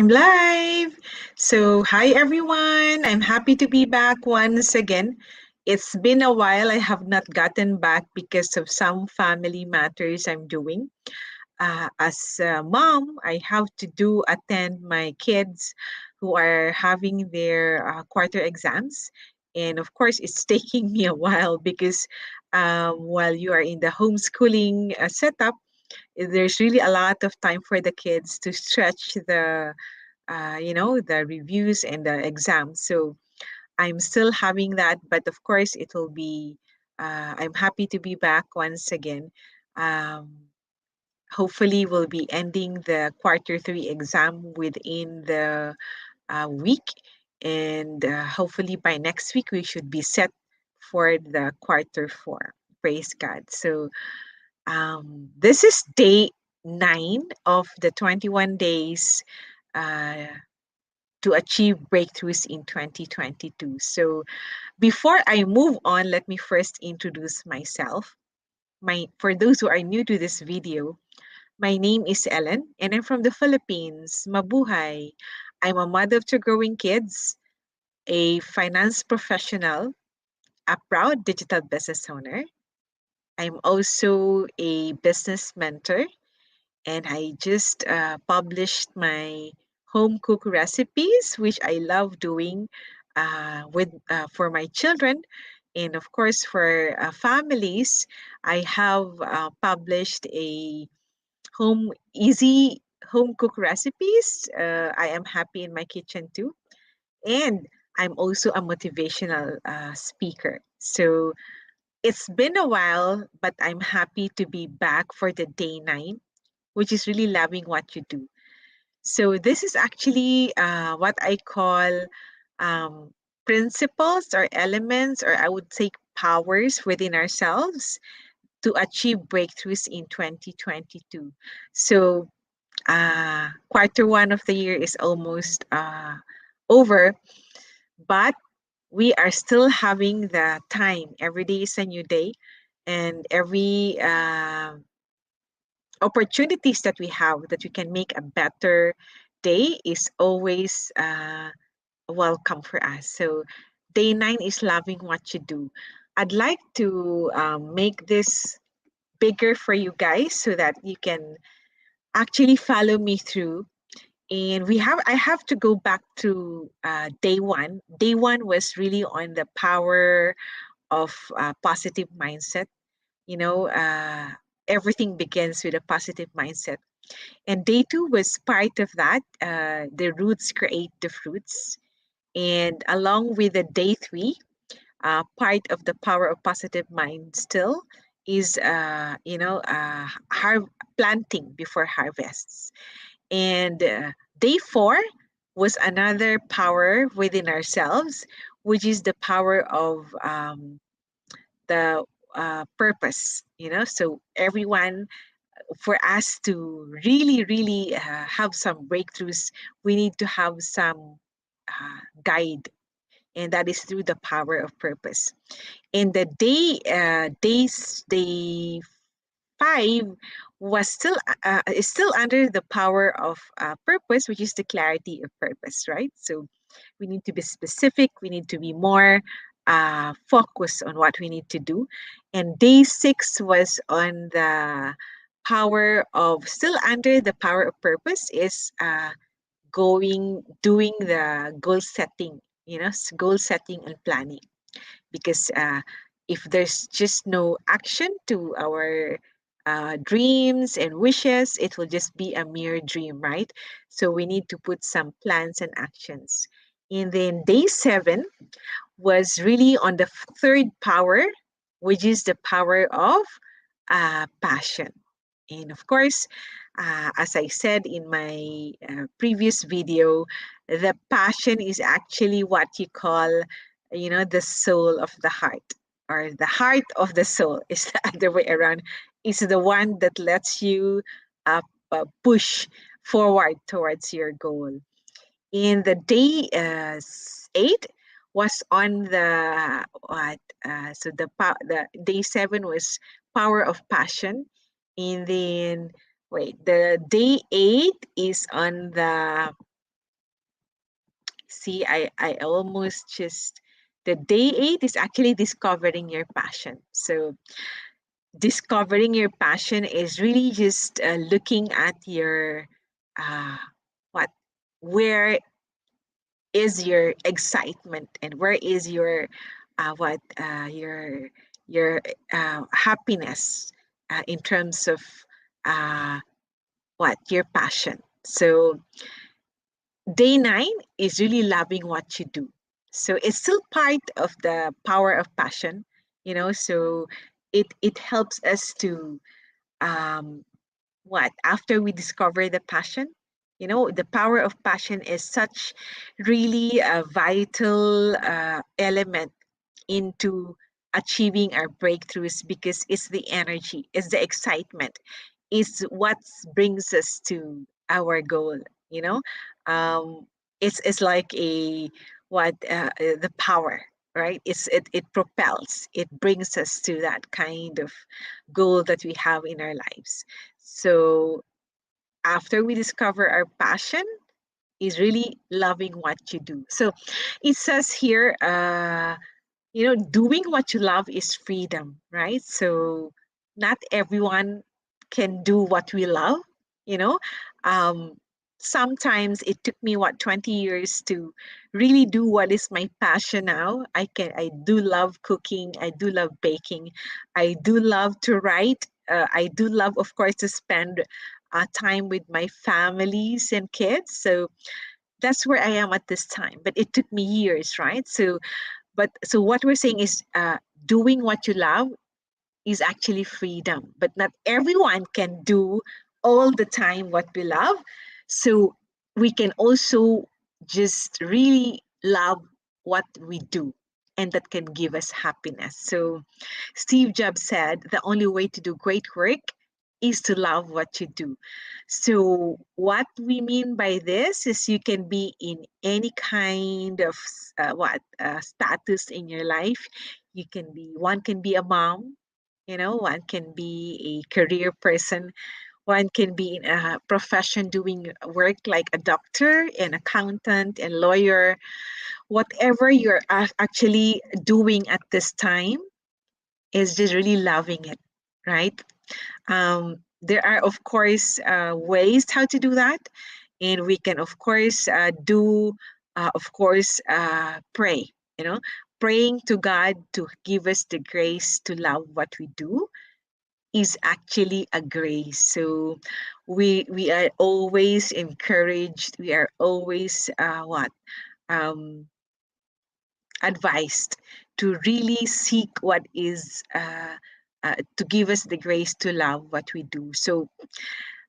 I'm live. So, hi everyone. I'm happy to be back once again. It's been a while. I have not gotten back because of some family matters I'm doing. As a mom, I have to do attend my kids who are having their quarter exams. And of course, it's taking me a while because while you are in the homeschooling setup, there's really a lot of time for the kids to stretch the reviews and the exams. So I'm still having that, but of course it will be. I'm happy to be back once again. Um, Hopefully, we'll be ending the quarter three exam within the week, and hopefully by next week we should be set for the quarter four. Praise God. So this is day 9 of the 21 days uh, to achieve breakthroughs in 2022. So before I move on, let me first introduce myself. For those who are new to this video, my name is Ellen and I'm from the Philippines. Mabuhay. I'm a mother of two growing kids, a finance professional, a proud digital business owner. I'm also a business mentor and I just published my home cook recipes, which I love doing with for my children, and of course for families. I have published a home easy home cook recipes. I am happy in my kitchen too, and I'm also a motivational speaker. So it's been a while, but I'm happy to be back for the day 9, which is really loving what you do. So this is actually what I call um, principles or elements, or I would say powers within ourselves to achieve breakthroughs in 2022. So quarter one of the year is almost over, but we are still having the time. Every day is a new day, and every opportunities that we have that we can make a better day is always welcome for us. So, day 9 is loving what you do. I'd like to make this bigger for you guys so that you can actually follow me through. And I have to go back to day 1. Day 1 was really on the power of positive mindset. You know, everything begins with a positive mindset. And day 2 was part of that. The roots create the fruits. And along with the day 3, part of the power of positive mind still is, planting before harvests. And day 4 was another power within ourselves, which is the power of the purpose. So everyone, for us to really, really have some breakthroughs, we need to have some guide, and that is through the power of purpose. And the day 5 was still is still under the power of purpose, which is the clarity of purpose, right? So we need to be specific. We need to be more focused on what we need to do. And day 6 was on the power of, still under the power of purpose, is doing the goal setting, goal setting and planning. Because if there's just no action to our dreams and wishes, it will just be a mere dream, right? So we need to put some plans and actions. And then day 7 was really on the third power, which is the power of passion. And of course, as I said in my previous video, the passion is actually what you call, the soul of the heart, or the heart of the soul is the other way around. It's the one that lets you push forward towards your goal. In the day 8 was on the what? So the day 7 was power of passion, and then wait, the day 8 is on the See, I almost just, the day 8 is actually discovering your passion. So discovering your passion is really just looking at your uh, what where is your excitement, and where is your what your happiness in terms of uh, what your passion. So day 9 is really loving what you do. So it's still part of the power of passion, so it helps us to um, what after we discover the passion, the power of passion is such really a vital element into achieving our breakthroughs, because it's the energy, it's the excitement, it's what brings us to our goal, you know um it's like a what the power, right? It propels, it brings us to that kind of goal that we have in our lives. So after we discover our passion is really loving what you do. So it says here, doing what you love is freedom, right? So not everyone can do what we love, you know. Um, Sometimes it took me 20 years to really do what is my passion now. I do love cooking, I do love baking, I do love to write. I do love, of course, to spend time with my families and kids. So that's where I am at this time. But it took me years, right? So what we're saying is doing what you love is actually freedom, but not everyone can do all the time what we love. So we can also just really love what we do, and that can give us happiness. So Steve Jobs said the only way to do great work is to love what you do. So, what we mean by this is you can be in any kind of status in your life. One can be a mom, one can be a career person, one can be in a profession doing work like a doctor, an accountant, and lawyer. Whatever you're actually doing at this time is just really loving it, right? There are, of course, ways how to do that. And we can, of course, pray, you know, praying to God to give us the grace to love what we do is actually a grace. So we are always encouraged. We are always um, advised to really seek what is to give us the grace to love what we do. So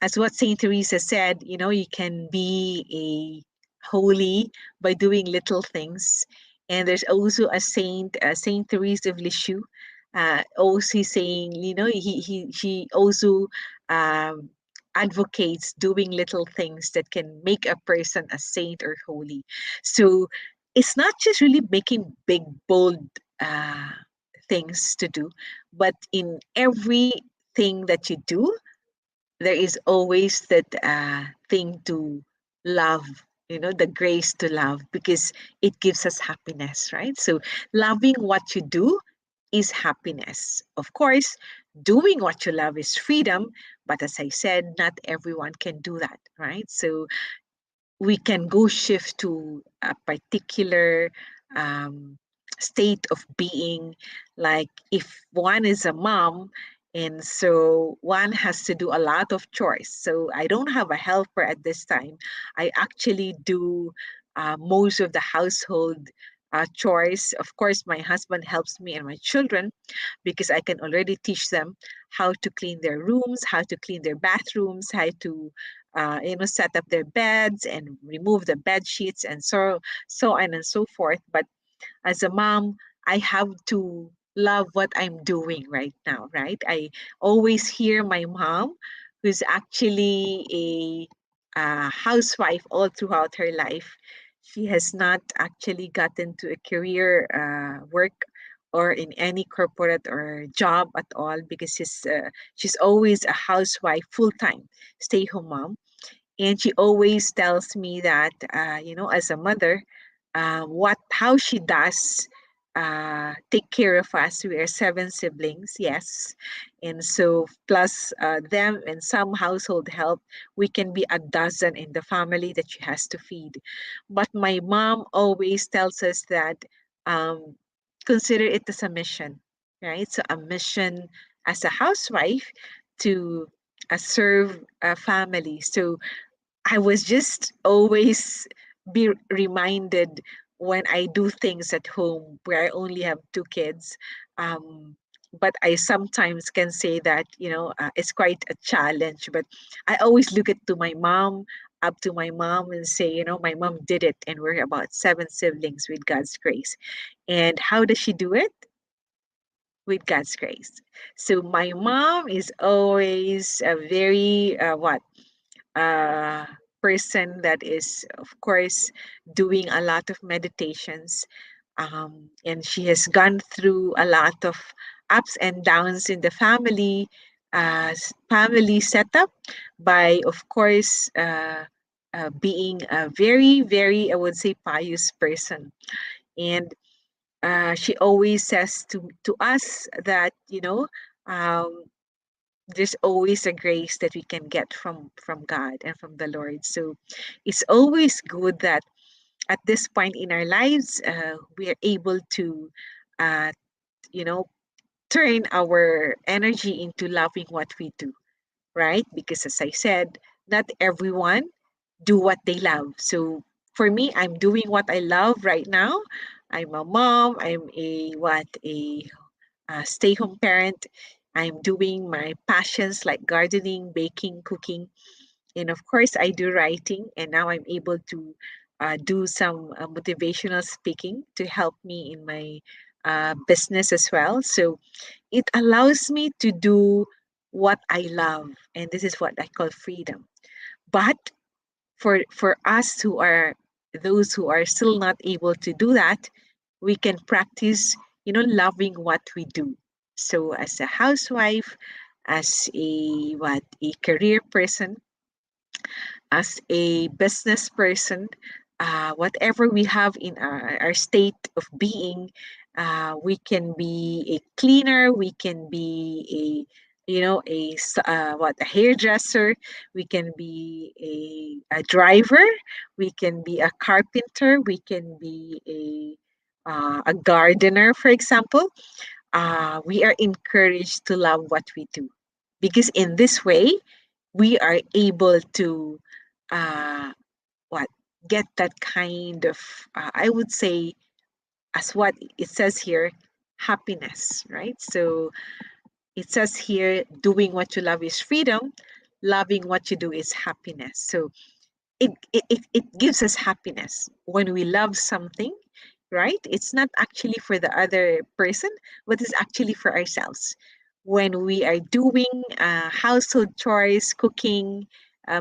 as what Saint Teresa said, you can be a holy by doing little things. And there's also a saint, Saint Teresa of Lisieux, also saying, she also um, advocates doing little things that can make a person a saint or holy. So it's not just really making big, bold uh, things to do, but in everything that you do, there is always that thing to love, the grace to love, because it gives us happiness, right? So loving what you do is happiness. Of course, doing what you love is freedom, but as I said, not everyone can do that, right? So we can go shift to a particular um, state of being. Like if one is a mom, and so one has to do a lot of chores. So I don't have a helper at this time. I actually do most of the household chores. Of course, my husband helps me and my children, because I can already teach them how to clean their rooms, how to clean their bathrooms, how to set up their beds and remove the bed sheets, and so on and so forth. But as a mom, I have to love what I'm doing right now, right? I always hear my mom, who's actually a housewife all throughout her life. She has not actually gotten to a career work or in any corporate or job at all, because she's always a housewife, full time, stay home mom. And she always tells me that, as a mother, how she does take care of us. We are seven siblings, yes, and so plus them and some household help, we can be a dozen in the family that she has to feed. But my mom always tells us that um, consider it as a mission, right? So a mission as a housewife to serve a family. So I was just always be reminded when I do things at home where I only have two kids. Um, but I sometimes can say that, it's quite a challenge. But I always look at to my mom, up to my mom and say, my mom did it. And we're about seven siblings with God's grace. And how does she do it? With God's grace. So my mom is always a very, uh, person that is, of course, doing a lot of meditations. And she has gone through a lot of ups and downs in the family setup by, of course, being a very, very, I would say, pious person. And she always says to us that, um, there's always a grace that we can get from God and from the Lord. So it's always good that at this point in our lives, we are able to, uh, you know, turn our energy into loving what we do, right? Because as I said, not everyone do what they love. So for me, I'm doing what I love right now. I'm a mom. I'm a stay-home parent. I'm doing my passions like gardening, baking, cooking, and of course, I do writing. And now I'm able to do some motivational speaking to help me in my business as well. So it allows me to do what I love, and this is what I call freedom. But for us who are those who are still not able to do that, we can practice, loving what we do. So as a housewife, as a career person, as a business person, whatever we have in our state of being, we can be a cleaner, we can be a hairdresser, we can be a driver, we can be a carpenter, we can be a gardener, for example. We are encouraged to love what we do because in this way we are able to uh, what get that kind of I would say as what it says here, happiness, right? So it says here, doing what you love is freedom, loving what you do is happiness. So it gives us happiness when we love something, right? It's not actually for the other person, but it's actually for ourselves. When we are doing household chores, cooking,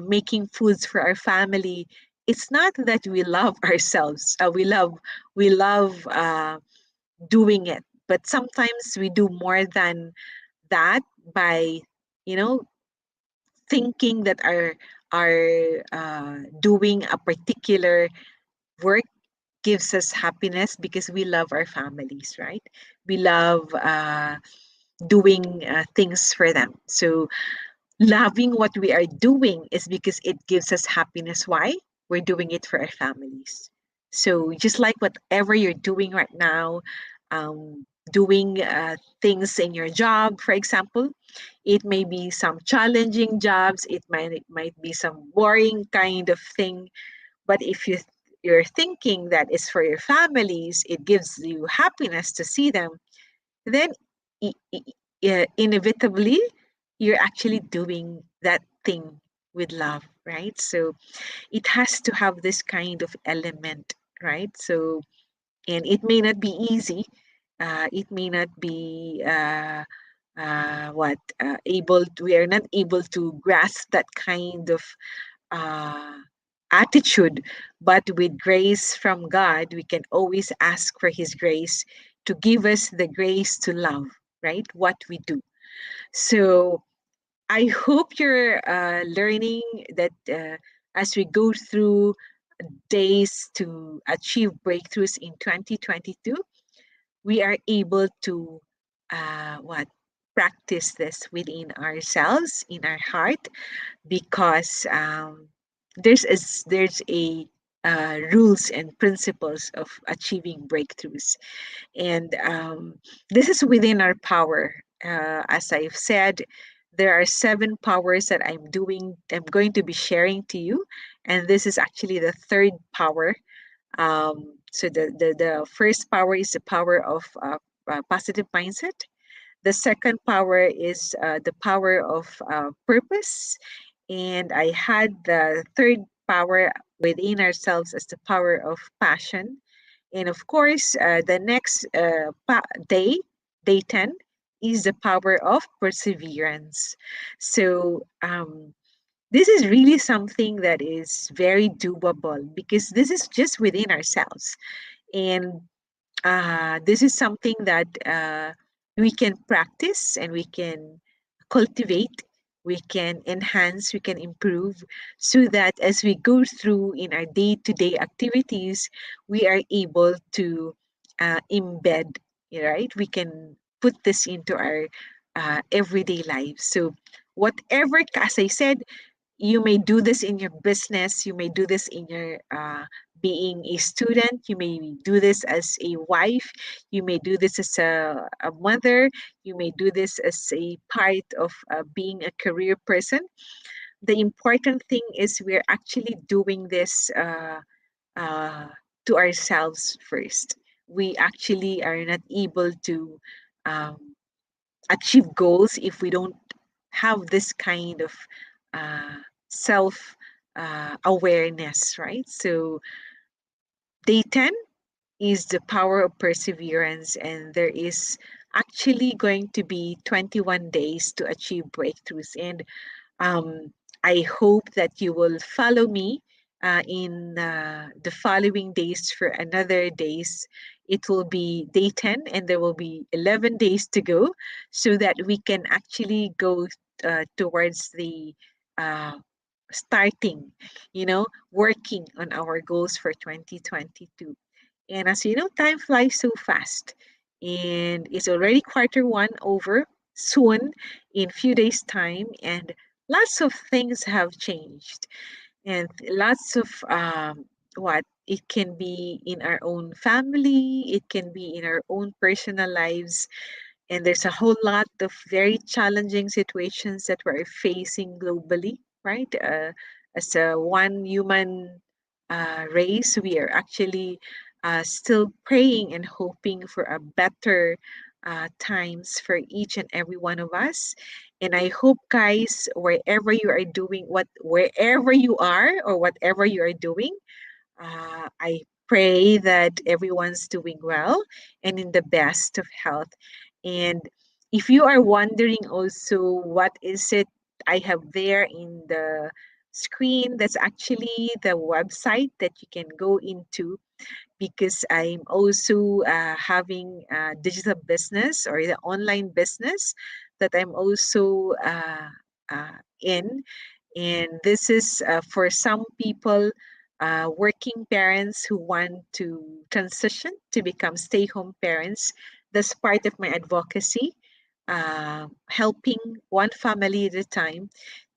making foods for our family, it's not that we love ourselves. We love doing it, but sometimes we do more than that by, you know, thinking that our doing a particular work gives us happiness because we love our families, right? We love doing things for them. So loving what we are doing is because it gives us happiness. Why? We're doing it for our families. So just like whatever you're doing right now, doing things in your job, for example, it may be some challenging jobs. It might be some boring kind of thing. But if you're thinking that it's for your families, it gives you happiness to see them, then inevitably you're actually doing that thing with love, right? So it has to have this kind of element, right? So, and it may not be easy. It may not be we are not able to grasp that kind of uh, attitude, but with grace from God, we can always ask for His grace to give us the grace to love, right? What we do. So I hope you're learning that as we go through. days to achieve breakthroughs in 2022, we are able to what practice this within ourselves, in our heart, because there's a rules and principles of achieving breakthroughs, and this is within our power. As I've said, there are 7 powers that I'm going to be sharing to you, and this is actually the third power. So the first power is the power of positive mindset. The second power is the power of purpose. And I had the third power within ourselves as the power of passion. And of course, the next day 10, is the power of perseverance. So this is really something that is very doable because this is just within ourselves. And this is something that we can practice and we can cultivate, we can enhance, we can improve, so that as we go through in our day to day activities, we are able to embed, right? We can put this into our everyday lives. So, whatever, as I said, you may do this in your business, you may do this in your being a student, you may do this as a wife, you may do this as a mother, you may do this as a part of being a career person. The important thing is we're actually doing this uh, to ourselves first. We actually are not able to um, achieve goals if we don't have this kind of uh, self awareness, right? So, day 10 is the power of perseverance, and there is actually going to be 21 days to achieve breakthroughs. And um, I hope that you will follow me in the following days for another days. It will be day 10 and there will be 11 days to go, so that we can actually go towards the uh, starting, working on our goals for 2022. And as you know, time flies so fast. And it's already quarter 1 over soon, in few days' time. And lots of things have changed. And lots of what it can be in our own family, it can be in our own personal lives. And there's a whole lot of very challenging situations that we're facing globally, right? As a one human race, we are actually still praying and hoping for a better times for each and every one of us. And I hope, guys, wherever you are doing wherever you are or whatever you are doing, I pray that everyone's doing well and in the best of health. And if you are wondering also what is it I have there in the screen, that's actually the website that you can go into, because I'm also having a digital business or the online business that I'm also in. And this is for some people, working parents who want to transition to become stay home parents. That's part of my advocacy, helping one family at a time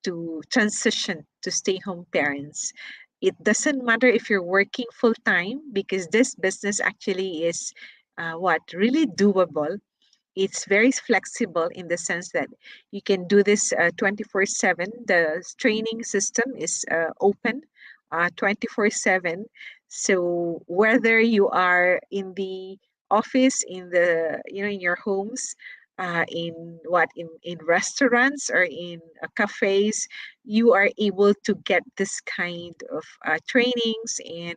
to transition to stay home parents. It doesn't matter if you're working full time, because this business actually is what really doable. It's very flexible in the sense that you can do this 24/7. The training system is open 24/7. So whether you are in the office, in the in your homes, in restaurants or in cafes, you are able to get this kind of trainings and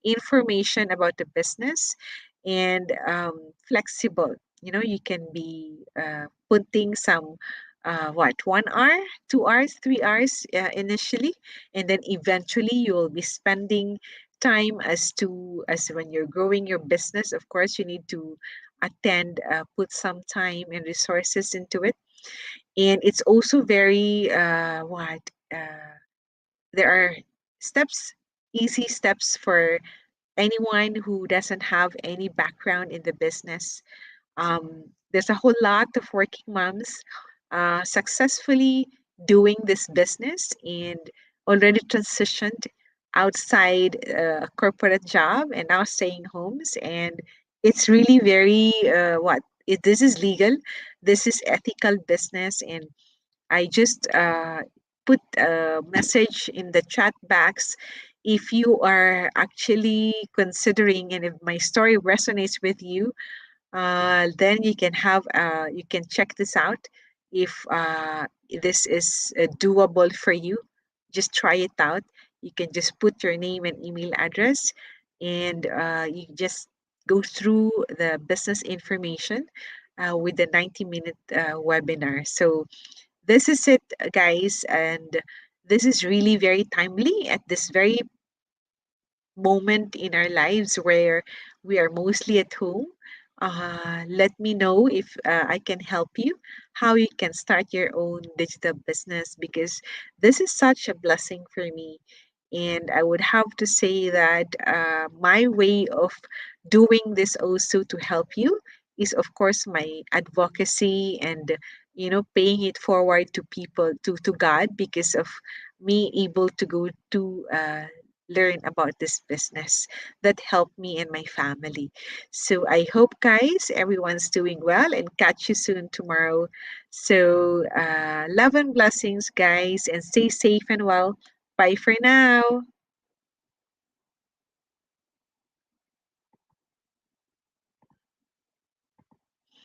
information about the business, and flexible. You can be putting some 1 hour, 2 hours, 3 hours initially, and then eventually you will be spending time as when you're growing your business. Of course, you need to attend, put some time and resources into it. And it's also very what there are steps easy steps for anyone who doesn't have any background in the business. There's a whole lot of working moms successfully doing this business and already transitioned outside a corporate job and now staying homes. And it's really very this is legal, this is ethical business. And I just put a message in the chat box. If you are actually considering, and if my story resonates with you, then you can check this out. If this is doable for you, just try it out. You can just put your name and email address, and you just go through the business information with the 90-minute webinar. So this is it, guys, and this is really very timely at this very moment in our lives where we are mostly at home. Let me know if I can help you, how you can start your own digital business, because this is such a blessing for me. And I would have to say that my way of doing this also to help you is, of course, my advocacy and paying it forward to people, to God, because of me able to go to learn about this business that helped me and my family. So I hope, guys, everyone's doing well and catch you soon tomorrow. So love and blessings, guys, and stay safe and well. Bye for now.